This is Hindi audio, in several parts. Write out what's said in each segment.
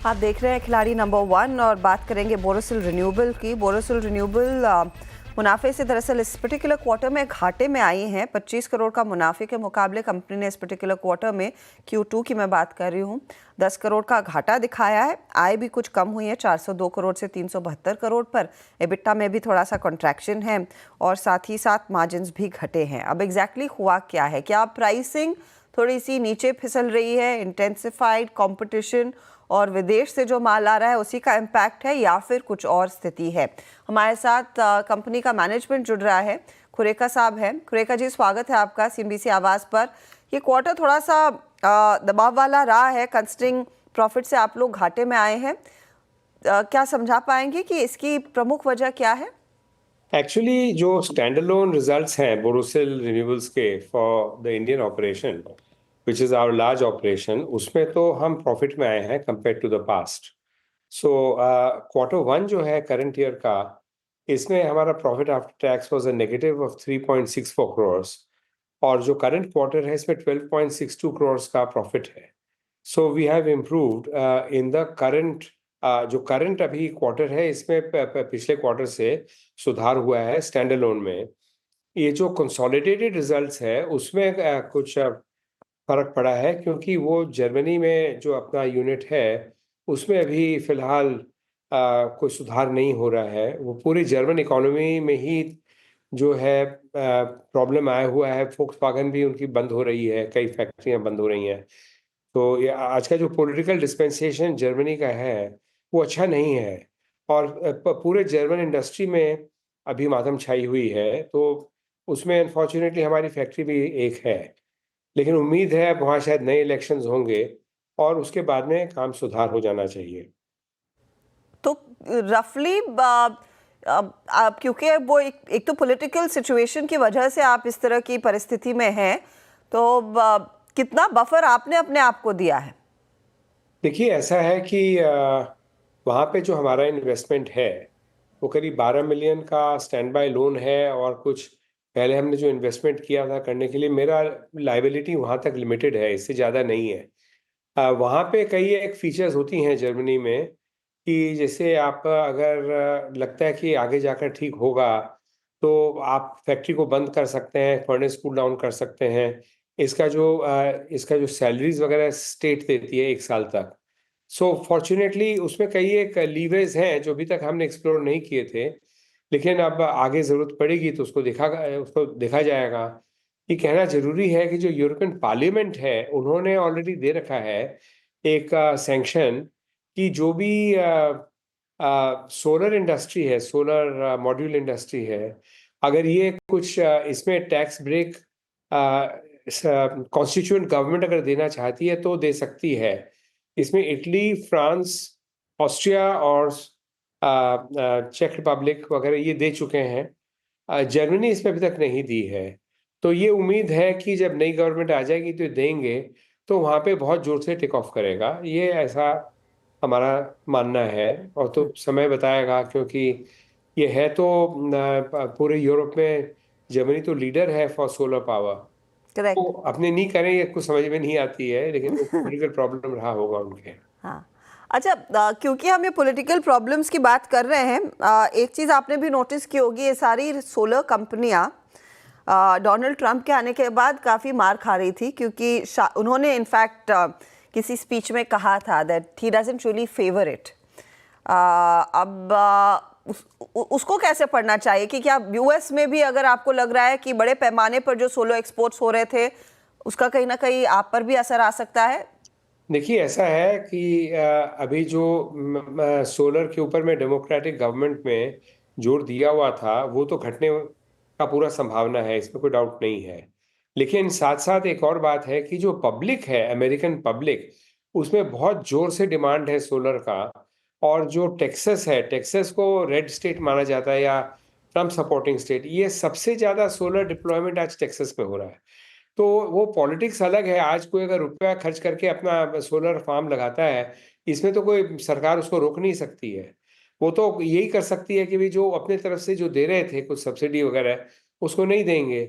आप देख रहे हैं खिलाड़ी नंबर 1 और बात करेंगे बोरोसिल रिन्यूएबल की। बोरोसिल रिन्यूएबल मुनाफे से दरअसल इस पर्टिकुलर क्वार्टर में घाटे में आई हैं। 25 करोड़ का मुनाफे के मुकाबले कंपनी ने इस पर्टिकुलर क्वार्टर में Q2 की मैं बात कर रही हूँ 10 करोड़ का घाटा दिखाया है। आय भी कुछ कम हुई है 402 करोड़ से 372 करोड़ पर। एबिटा में भी थोड़ा सा कॉन्ट्रैक्शन है और साथ ही साथ मार्जिन्स भी घटे हैं। अब एग्जैक्टली हुआ क्या है? क्या प्राइसिंग थोड़ी सी नीचे फिसल रही है, इंटेंसिफाइड कंपटीशन और विदेश से जो माल आ रहा है उसी का इम्पैक्ट है, या फिर कुछ और स्थिति है? हमारे साथ कंपनी का मैनेजमेंट जुड़ रहा है, खुरेका साहब हैं। खुरेका जी, स्वागत है आपका CNBC आवाज़ पर। ये क्वार्टर थोड़ा सा दबाव वाला रहा है, कंसिडरिंग प्रॉफिट से आप लोग घाटे में आए हैं। क्या समझा पाएंगे कि इसकी प्रमुख वजह क्या है? एक्चुअली जो स्टैंडअलोन रिजल्ट्स हैं बोरोसिल रिन्यूएबल्स के for the Indian operation which is our large operation, उसमें तो हम प्रॉफिट में आए हैं compare to the past. So Q1 जो है करंट ईयर का, इसमें हमारा profit after tax was a negative of 3.64 crores और जो करंट क्वार्टर है इसमें 12.62 करोर्स का प्रॉफिट है। So we have improved in the current. जो करंट अभी क्वार्टर है इसमें पिछले क्वार्टर से सुधार हुआ है स्टैंड अलोन में। ये जो कंसोलिडेटेड रिजल्ट्स है उसमें कुछ फर्क पड़ा है, क्योंकि वो जर्मनी में जो अपना यूनिट है उसमें अभी फिलहाल कोई सुधार नहीं हो रहा है। वो पूरी जर्मन इकोनॉमी में ही जो है प्रॉब्लम आया हुआ है। फोक्सवागन भी उनकी बंद हो रही है, कई फैक्ट्रियां बंद हो रही हैं। तो ये आज का जो पॉलिटिकल डिस्पेंसेशन जर्मनी का है वो अच्छा नहीं है और पूरे जर्मन इंडस्ट्री में अभी मातम छाई हुई है। तो उसमें अनफॉर्चुनेटली हमारी फैक्ट्री भी एक है, लेकिन उम्मीद है अब वहाँ शायद नए इलेक्शंस होंगे और उसके बाद में काम सुधार हो जाना चाहिए। तो रफली क्योंकि वो एक तो पॉलिटिकल सिचुएशन की वजह से आप इस तरह की परिस्थिति में हैं, तो कितना बफर आपने अपने आप को दिया है? देखिए, ऐसा है कि वहाँ पे जो हमारा इन्वेस्टमेंट है वो करीब 12 मिलियन का स्टैंड बाय लोन है और कुछ पहले हमने जो इन्वेस्टमेंट किया था करने के लिए, मेरा लाइबिलिटी वहाँ तक लिमिटेड है, इससे ज़्यादा नहीं है। वहाँ पे कई एक फीचर्स होती हैं जर्मनी में कि जैसे आप अगर लगता है कि आगे जाकर ठीक होगा तो आप फैक्ट्री को बंद कर सकते हैं, फर्नेस कूल डाउन कर सकते हैं। इसका जो सैलरीज वगैरह स्टेट देती है 1 साल तक। सो फॉर्चुनेटली उसमें कई एक लीवरेज हैं जो अभी तक हमने एक्सप्लोर नहीं किए थे, लेकिन अब आगे ज़रूरत पड़ेगी तो उसको देखा जाएगा। ये कहना ज़रूरी है कि जो यूरोपियन पार्लियामेंट है उन्होंने ऑलरेडी दे रखा है एक सैंक्शन कि जो भी सोलर इंडस्ट्री है, सोलर मॉड्यूल इंडस्ट्री है, अगर ये कुछ इसमें टैक्स ब्रेक कॉन्स्टिट्यूएंट गवर्नमेंट अगर देना चाहती है तो दे सकती है। इसमें इटली, फ्रांस, ऑस्ट्रिया और चेक रिपब्लिक वगैरह ये दे चुके हैं। जर्मनी इसमें अभी तक नहीं दी है। तो ये उम्मीद है कि जब नई गवर्नमेंट आ जाएगी तो देंगे, तो वहाँ पे बहुत ज़ोर से टेक ऑफ करेगा, ये ऐसा हमारा मानना है। और तो समय बताएगा, क्योंकि ये है तो पूरे यूरोप में जर्मनी तो लीडर है फॉर सोलर पावर। तो करेक्ट। अपने नहीं करें ये कुछ समझ में नहीं आती है, लेकिन वो पॉलिटिकल प्रॉब्लम रहा होगा उनके। हाँ। अच्छा, क्योंकि हम ये पॉलिटिकल प्रॉब्लम्स की बात कर रहे हैं, एक चीज़ आपने भी नोटिस की होगी, ये सारी सोलर कंपनियां डोनाल्ड ट्रंप के आने के बाद काफ़ी मार खा रही थी, क्योंकि उन्होंने इनफैक्ट किसी स्पीच में कहा था that he doesn't really favour it. अब उसको कैसे पढ़ना चाहिए कि क्या यूएस में भी अगर आपको लग रहा है कि बड़े पैमाने पर जो सोलर एक्सपोर्ट्स हो रहे थे उसका कहीं ना कहीं आप पर भी असर आ सकता है? देखिए, ऐसा है कि अभी जो सोलर के ऊपर में डेमोक्रेटिक गवर्नमेंट में जोर दिया हुआ था वो तो घटने का पूरा संभावना है, इसमें कोई डाउट नहीं है। लेकिन साथ साथ एक और बात है कि जो पब्लिक है, अमेरिकन पब्लिक, उसमें बहुत जोर से डिमांड है सोलर का। और जो टेक्सास है, टेक्सास को रेड स्टेट माना जाता है या ट्रम्प सपोर्टिंग स्टेट, ये सबसे ज़्यादा सोलर डिप्लॉयमेंट आज टेक्सास में हो रहा है। तो वो पॉलिटिक्स अलग है। आज कोई अगर रुपया खर्च करके अपना सोलर फार्म लगाता है, इसमें तो कोई सरकार उसको रोक नहीं सकती है। वो तो यही कर सकती है कि भी जो अपने तरफ से जो दे रहे थे कुछ सब्सिडी वगैरह, उसको नहीं देंगे।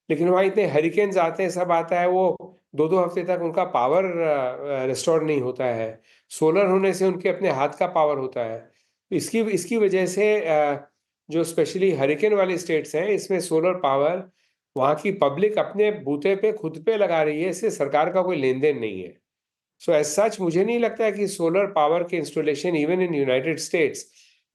लेकिन वहाँ इतने हरिकेन्स आते हैं, सब आता है, वो 2-2 हफ्ते तक उनका पावर रिस्टोर नहीं होता है। सोलर होने से उनके अपने हाथ का पावर होता है। इसकी इसकी वजह से जो स्पेशली हरिकेन वाली स्टेट्स हैं, इसमें सोलर पावर वहाँ की पब्लिक अपने बूते पे खुद पे लगा रही है, इससे सरकार का कोई लेन-देन नहीं है। सो एज़ सच मुझे नहीं लगता है कि सोलर पावर के installation even in United states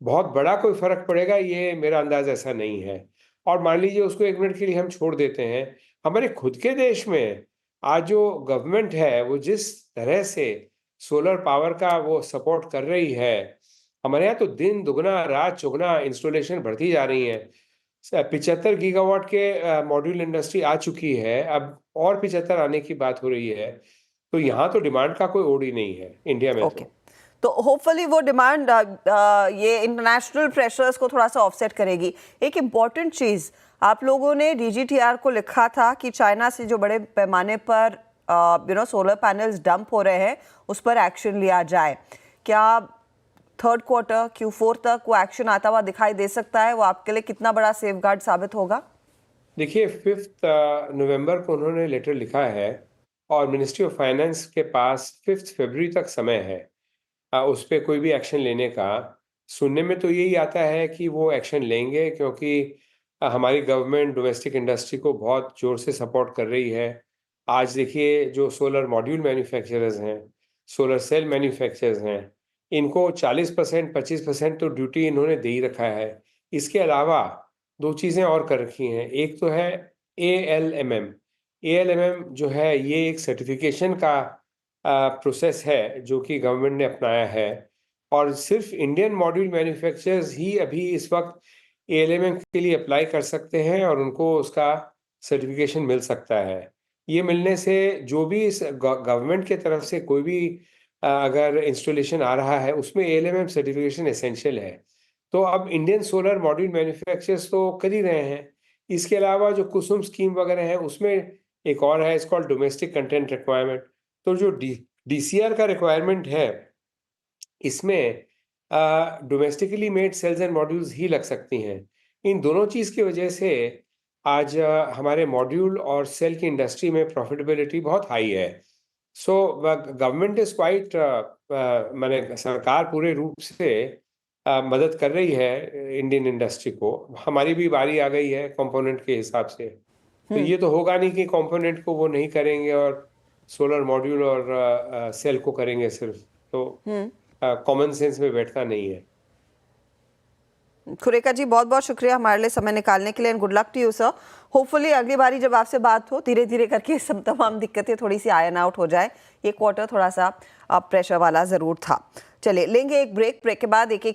बहुत बड़ा कोई फ़र्क पड़ेगा, ये मेरा अंदाज़ ऐसा नहीं है। और मान लीजिए उसको 1 मिनट के लिए हम छोड़ देते हैं, हमारे खुद के देश में आज जो गवर्नमेंट है, वो जिस तरह से सोलर पावर का वो सपोर्ट कर रही है, हमारे यहाँ तो दिन दुगना, रात चौगुना इंस्टॉलेशन बढ़ती जा रही है। 75 गीगावाट के मॉड्यूल इंडस्ट्री आ चुकी है, अब और 75 आने की बात हो रही है। तो यहाँ तो डिमांड का कोई ओड़ ही नहीं है, इंडिया में ओके, तो। तो होपफुली वो डिमांड ये इंटरनेशनल प्रेशर्स को थोड़ा सा ऑफसेट करेगी। एक इम्पॉर्टेंट चीज़, आप लोगों ने डीजीटीआर को लिखा था कि चाइना से जो बड़े पैमाने पर सोलर पैनल्स डंप हो रहे हैं, उस पर एक्शन लिया जाए। क्या थर्ड क्वार्टर Q4 तक वो एक्शन आता हुआ दिखाई दे सकता है? वो आपके लिए कितना बड़ा सेफगार्ड साबित होगा? देखिए 5 नवंबर को उन्होंने लेटर लिखा है और मिनिस्ट्री ऑफ फाइनेंस के पास 5 फरवरी तक समय है उस पे कोई भी एक्शन लेने का। सुनने में तो यही आता है कि वो एक्शन लेंगे, क्योंकि हमारी गवर्नमेंट डोमेस्टिक इंडस्ट्री को बहुत ज़ोर से सपोर्ट कर रही है। आज देखिए जो सोलर मॉड्यूल मैन्युफैक्चरर्स हैं, सोलर सेल मैन्युफैक्चरर्स हैं, इनको 40% 25% तो ड्यूटी इन्होंने दे ही रखा है। इसके अलावा 2 चीज़ें और कर रखी हैं। एक तो है ALMM। ALMM जो है ये एक सर्टिफ़िकेशन का प्रोसेस है जो कि गवर्नमेंट ने अपनाया है, और सिर्फ इंडियन मॉड्यूल मैन्युफैक्चरर्स ही अभी इस वक्त ALMM के लिए अप्लाई कर सकते हैं और उनको उसका सर्टिफिकेशन मिल सकता है। ये मिलने से जो भी इस गवर्नमेंट के तरफ से कोई भी अगर इंस्टॉलेशन आ रहा है, उसमें ALMM सर्टिफिकेशन एसेंशियल है। तो अब इंडियन सोलर मॉड्यूल मैन्युफैक्चरर्स तो कर ही रहे हैं। इसके अलावा जो कुसुम स्कीम वगैरह है, उसमें एक और है, it's called domestic content requirement. तो जो DCR का रिक्वायरमेंट है, इसमें domestically made cells and modules ही लग सकती हैं। इन दोनों चीज़ की वजह से आज हमारे मॉड्यूल और सेल की इंडस्ट्री में प्रॉफिटेबिलिटी बहुत हाई है। सो गवर्नमेंट इज़ क्वाइट माने सरकार पूरे रूप से मदद कर रही है इंडियन इंडस्ट्री को। हमारी भी बारी आ गई है कंपोनेंट के हिसाब से। तो ये तो होगा नहीं कि कंपोनेंट को वो नहीं करेंगे और सोलर मॉड्यूल और सेल को करेंगे सिर्फ। तो कॉमन सेंस में बैठता नहीं है। खुरेका जी, बहुत बहुत शुक्रिया हमारे लिए समय निकालने के लिए, and good luck to you sir. Hopefully अगली बारी जब आपसे बात हो, धीरे धीरे करके सब तमाम दिक्कतें थोड़ी सी आयन आउट हो जाए। ये क्वार्टर थोड़ा सा प्रेशर वाला ज़रूर था। चलिए लेंगे एक ब्रेक के बाद एक